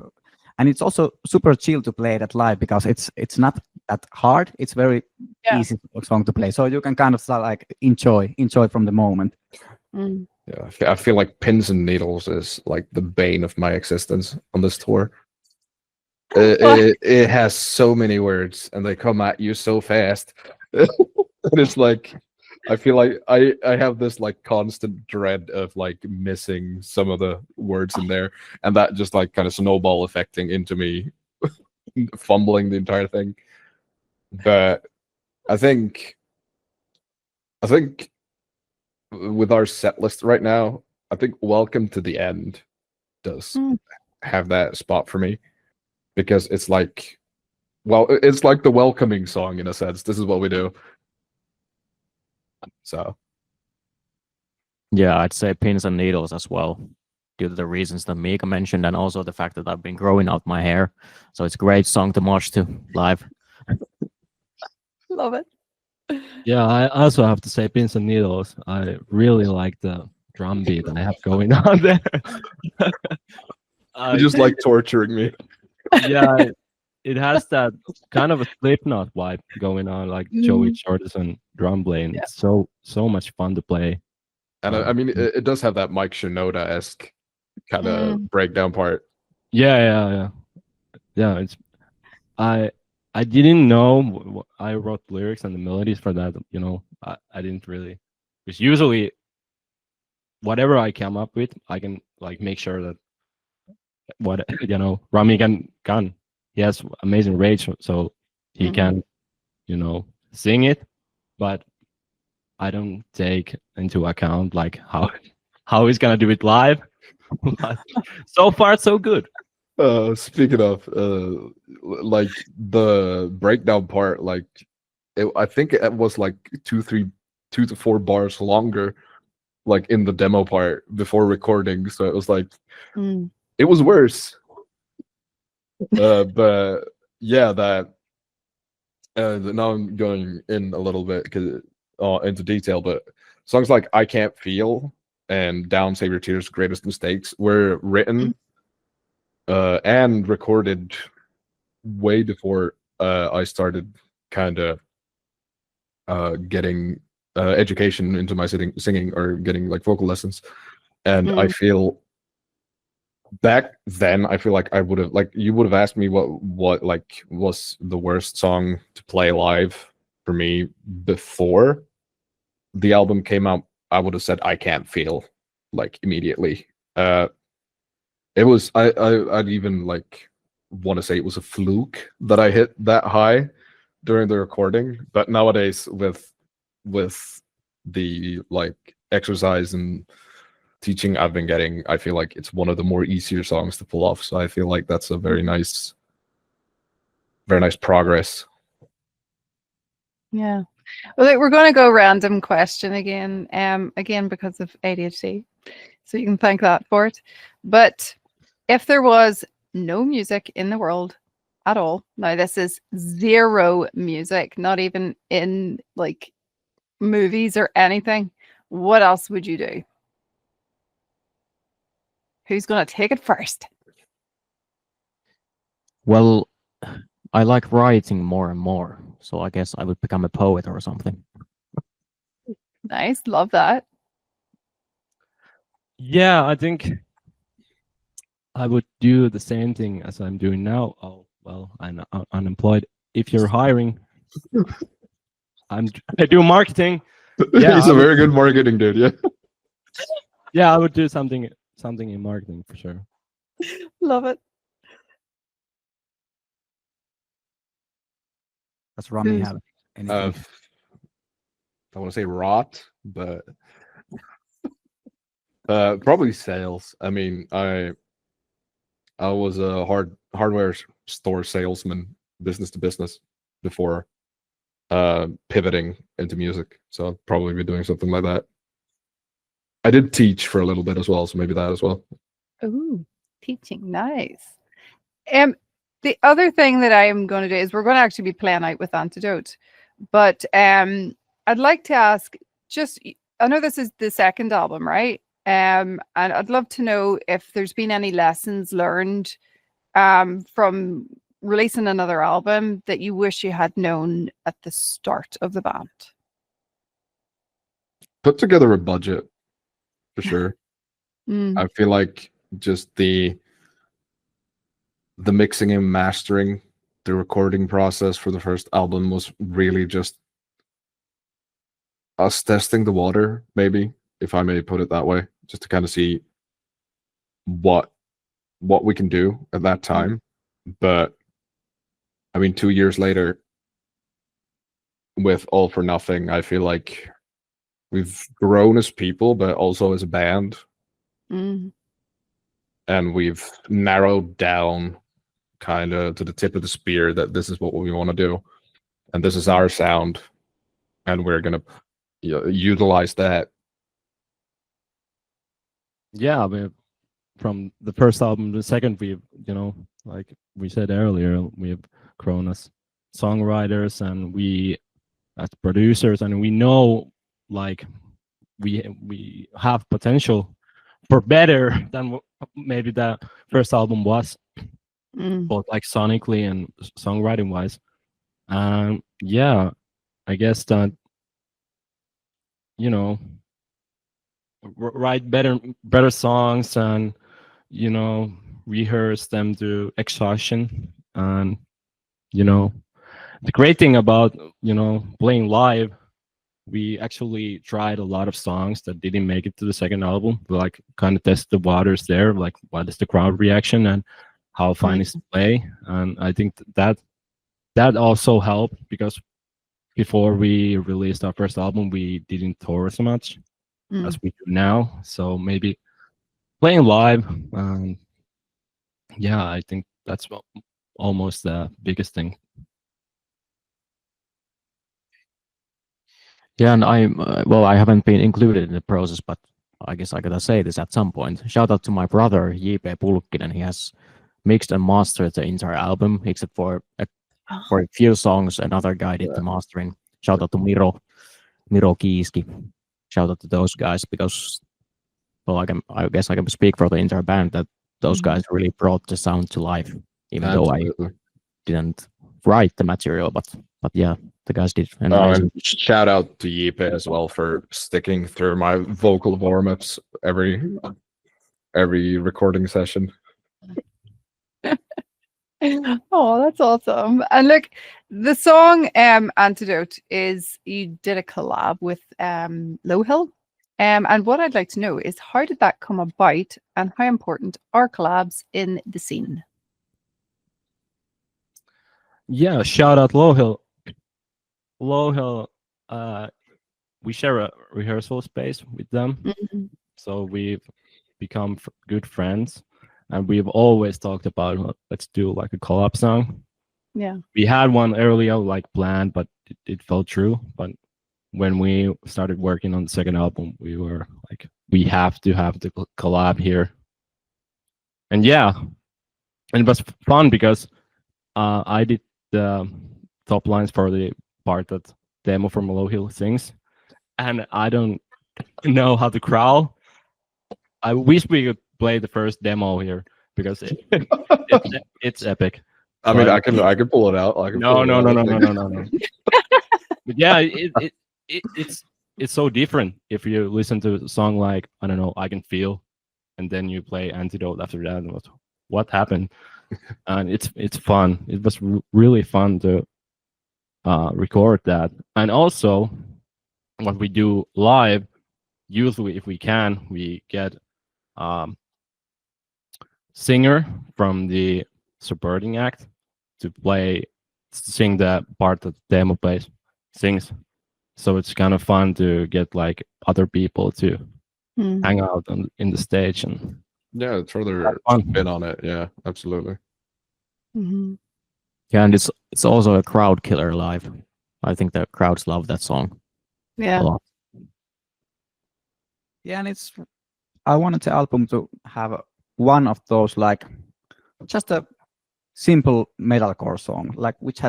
C: it's also super chill to play that live because it's not that hard. It's very easy song to play, so you can kind of like enjoy from the moment.
B: Yeah, I feel like Pins and Needles is like the bane of my existence on this tour. It has so many words and they come at you so fast. And it's like I feel like I have this like constant dread of like missing some of the words in there, and that just like kind of snowball affecting into me fumbling the entire thing. But I think with our set list right now, I think Welcome to the End does have that spot for me, because it's like, well, it's like the welcoming song in a sense. This is what we do. So
D: Yeah, I'd say Pins and Needles as well, due to the reasons that Mikka mentioned, and also the fact that I've been growing out my hair. So it's a great song to march to live.
A: Love it.
E: Yeah, I also have to say Pins and Needles. I really like the drum beat that I have going on there.
B: you just like torturing me.
E: Yeah, it has that kind of a Slipknot vibe going on, like Joey Jordison drum playing. It's so much fun to play.
B: And I mean, it does have that Mike Shinoda-esque kind of breakdown part.
E: Yeah. It's I didn't know I wrote lyrics and the melodies for that. I didn't really, because usually whatever I come up with, I can like make sure that Rami can he has amazing range, so he can sing it, but I don't take into account like how he's gonna do it live. But so far so good.
B: Speaking of like the breakdown part, like I think it was like 2 to 4 bars longer, like in the demo part before recording. So it was like it was worse. But yeah, now I'm going in a little bit into detail, but songs like "I Can't Feel" and "Down Save Your Tears," "Greatest Mistakes" were written and recorded way before I started kind of getting education into my singing or getting like vocal lessons. And I feel back then, I feel like I would have, like, you would have asked me what like was the worst song to play live for me before the album came out. I would have said "I Can't Feel" like immediately. It was I'd even like want to say it was a fluke that I hit that high during the recording. But nowadays with the like exercise and teaching I've been getting, I feel like it's one of the more easier songs to pull off. So I feel like that's a very nice progress.
A: Yeah. Well, we're going to go random question again, again because of ADHD. So you can thank that for it. But if there was no music in the world at all, now this is zero music, not even in like movies or anything, what else would you do? Who's going to take it first?
D: Well, I like writing more and more, so I guess I would become a poet or something.
A: Nice. Love that.
E: Yeah, I think I would do the same thing as I'm doing now. Oh, well, I'm unemployed. If you're hiring, I do marketing. Yeah,
B: He's a very good marketing dude. Yeah.
E: Yeah, I would do something in marketing for sure.
A: Love it.
C: Does Rami have anything?
B: I want to say rot, but probably sales. I mean, I was a hardware store salesman, business to business, before pivoting into music. So I'd probably be doing something like that. I did teach for a little bit as well, so maybe that as well.
A: Ooh, teaching. Nice. The other thing that I am going to do is we're going to actually be playing out with Antidote. But I'd like to ask, just, I know this is the second album, right? And I'd love to know if there's been any lessons learned from releasing another album that you wish you had known at the start of the band.
B: Put together a budget, for sure.
A: Mm.
B: I feel like just the mixing and mastering, the recording process for the first album was really just us testing the water, maybe, if I may put it that way, just to kind of see what we can do at that time. But I mean, 2 years later, with All for Nothing, I feel like we've grown as people, but also as a band.
A: Mm.
B: And we've narrowed down kind of to the tip of the spear that this is what we want to do. And this is our sound. And we're going to utilize that.
E: Yeah, from the first album to the second, we've, like we said earlier, we've grown as songwriters and we as producers, and we know like we have potential for better than maybe the first album was, both like sonically and songwriting wise. Yeah, I guess that write better songs and rehearse them to exhaustion. And the great thing about playing live, we actually tried a lot of songs that didn't make it to the second album. We like kind of test the waters there, like what is the crowd reaction and how fun is to play. And I think that also helped, because before we released our first album, we didn't tour so much as we do now. So maybe playing live, yeah, I think that's almost the biggest thing.
D: Yeah, and I haven't been included in the process, but I guess I gotta say this at some point. Shout out to my brother, J.P. Pulkkinen. He has mixed and mastered the entire album, except for a for a few songs. Another guy did the mastering. Shout out to Miro Kiiski. Shout out to those guys because, well, I guess I can speak for the entire band that those guys really brought the sound to life. Even though I didn't write the material, but yeah, the guys did.
B: And shout out to Yipe as well for sticking through my vocal warm-ups every recording session.
A: Oh, that's awesome. And look, the song Antidote is you did a collab with Low Hill. And what I'd like to know is how did that come about and how important are collabs in the scene?
E: Yeah, shout out Low Hill. Low Hill, we share a rehearsal space with them. So we've become good friends. And we've always talked about let's do like a collab song.
A: Yeah.
E: We had one earlier like planned, but it fell through. But when we started working on the second album, we were like, we have to have the collab here. And yeah, and it was fun because I did the top lines for the part that Demo from Low Hill sings, and I don't know how to growl. I wish we could play the first demo here because it's epic.
B: I mean, I can pull it out.
E: No. But yeah, it's so different if you listen to a song like, I don't know, I Can Feel, and then you play Antidote after that. And what happened? And it's fun. It was really fun to record that. And also, what we do live, usually if we can, we get singer from the supporting act to sing the part that the demo plays, sings. So it's kind of fun to get like other people to hang out in the stage and
B: throw their spin on it. Yeah, absolutely.
D: Yeah, and it's also a crowd killer live. I think the crowds love that song.
A: Yeah.
D: A lot.
C: Yeah, and I wanted the album to have one of those like just a simple metalcore song, like which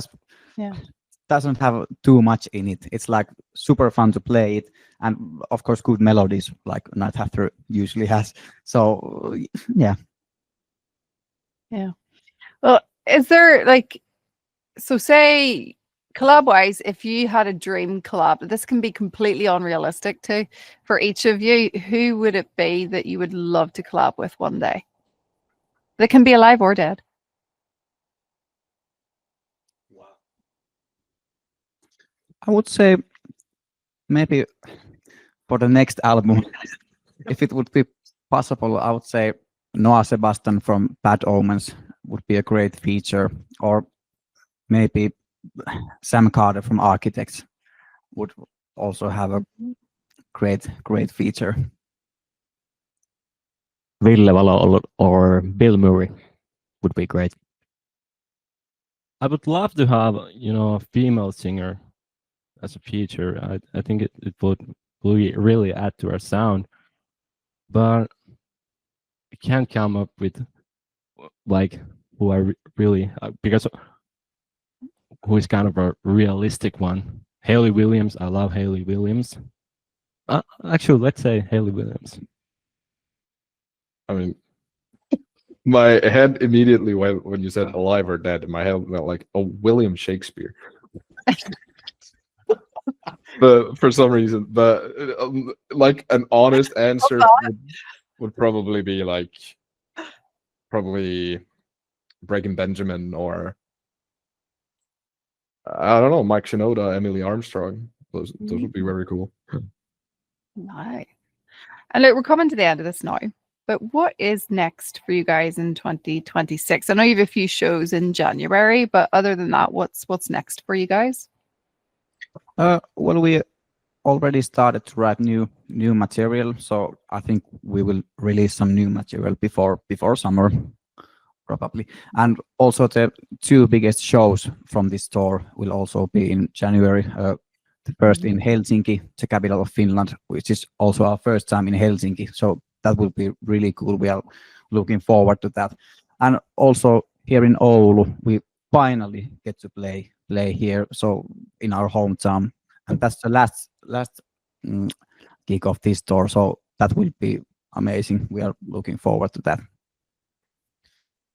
C: doesn't have too much in it. It's like super fun to play it, and of course good melodies like Night After usually has. So yeah.
A: Well, is there like, so say collab wise, if you had a dream collab, this can be completely unrealistic too for each of you, who would it be that you would love to collab with one day? That can be alive or dead.
C: I would say maybe for the next album, if it would be possible, I would say Noah Sebastian from Bad Omens would be a great feature, or maybe Sam Carter from Architects would also have a great feature.
D: Ville Valo or Bill Murray would be great.
E: I would love to have, a female singer as a feature. I think it would really add to our sound, but I can't come up with like who I really because who is kind of a realistic one. Hayley Williams. I love Hayley Williams. Actually, let's say Hayley Williams.
B: I mean, my head immediately when you said alive or dead, my head went like, oh, William Shakespeare. But for some reason, like an honest answer would probably be like Breaking Benjamin, or I don't know, Mike Shinoda, Emily Armstrong. Those would be very cool.
A: Nice. And look, we're coming to the end of this now. But what is next for you guys in 2026? I know you have a few shows in January, but other than that, what's next for you guys?
C: Well, we already started to write new material, so I think we will release some new material before summer, probably. And also the two biggest shows from this tour will also be in January. The first in Helsinki, the capital of Finland, which is also our first time in Helsinki. So that will be really cool. We are looking forward to that. And also here in Oulu, we finally get to play here, so in our hometown, and that's the last gig of this tour. So that will be amazing. We are looking forward to that.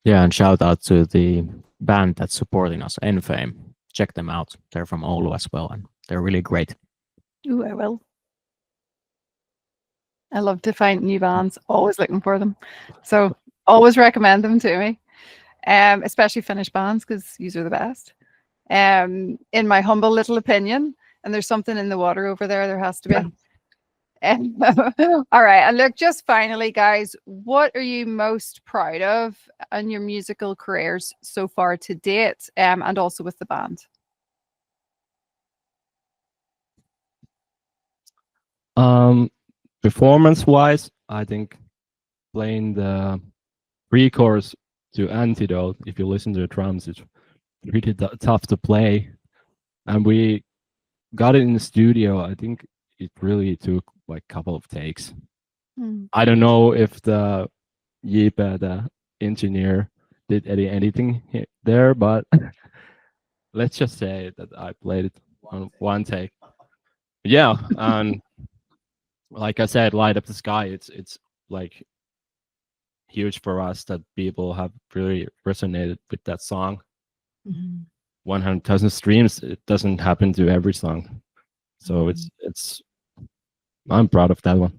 D: Yeah, and shout out to the band that's supporting us, Enfame. Check them out. They're from Oulu as well, and they're really great.
A: Ooh, I will. I love to find new bands, always looking for them. So always recommend them to me. Especially Finnish bands, because these are the best. In my humble little opinion. And there's something in the water over there. There has to be. All right. And look, just finally, guys, what are you most proud of in your musical careers so far to date, and also with the band?
E: Performance-wise, I think playing the pre-chorus to Antidote, if you listen to the drums, it's really tough to play. And we got it in the studio. I think it really took like a couple of takes. I don't know if the Yipe, the engineer, did anything there, but let's just say that I played it on one take. Yeah, and like I said, Light Up the Sky, it's like huge for us that people have really resonated with that song. 100,000 streams, it doesn't happen to every song. So it's I'm proud of that one.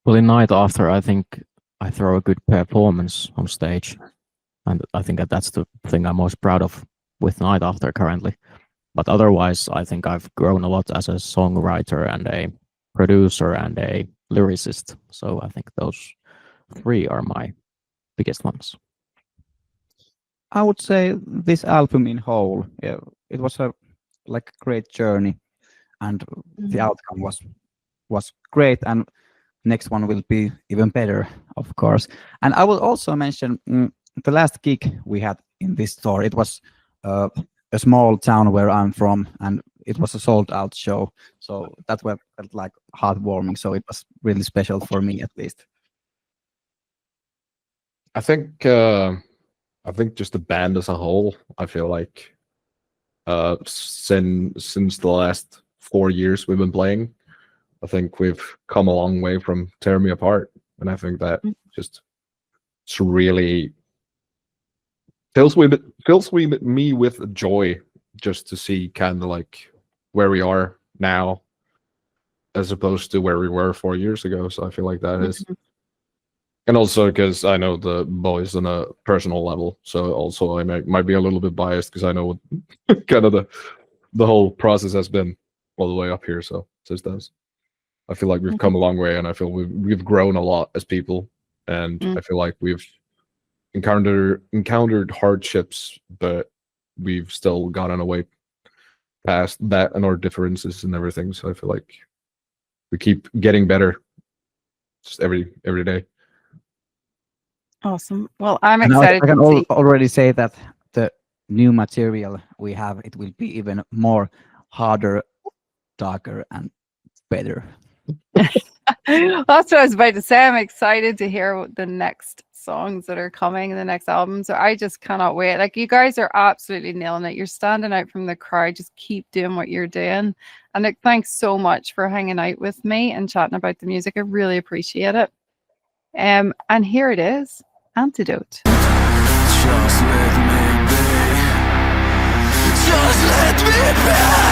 D: Well, in Night After, I think I throw a good performance on stage. And I think that's the thing I'm most proud of with Night After currently. But otherwise, I think I've grown a lot as a songwriter and a producer and a lyricist. So I think those three are my biggest ones.
C: I would say this album in whole, yeah, it was a great journey, and the outcome was great, and next one will be even better, of course. And I will also mention the last gig we had in this tour. It was a small town where I'm from, and it was a sold-out show, so that felt like heartwarming. So it was really special for me, at least.
B: I think just the band as a whole, I feel like since the last 4 years we've been playing, I think we've come a long way from Tear Me Apart. And I think that just it's really fills me with joy just to see kind of like where we are now as opposed to where we were 4 years ago. So I feel like that is, and also because I know the boys on a personal level, so also I might be a little bit biased because I know what kind of the whole process has been all the way up here. So just does. I feel like we've come a long way, and I feel we've grown a lot as people, and I feel like we've encountered hardships, but we've still gotten away past that and our differences and everything. So I feel like we keep getting better just every day.
A: Awesome. Well, I'm
C: And
A: excited.
C: I can
A: to see.
C: already say that the new material we have, it will be even more harder, darker, and better.
A: That's what I was about to say. I'm excited to hear what the next songs that are coming in the next album. So I just cannot wait. Like, you guys are absolutely nailing it. You're standing out from the crowd. Just keep doing what you're doing. And like, thanks so much for hanging out with me and chatting about the music. I really appreciate it. And here it is, Antidote.
F: Just let me be. Just let me be.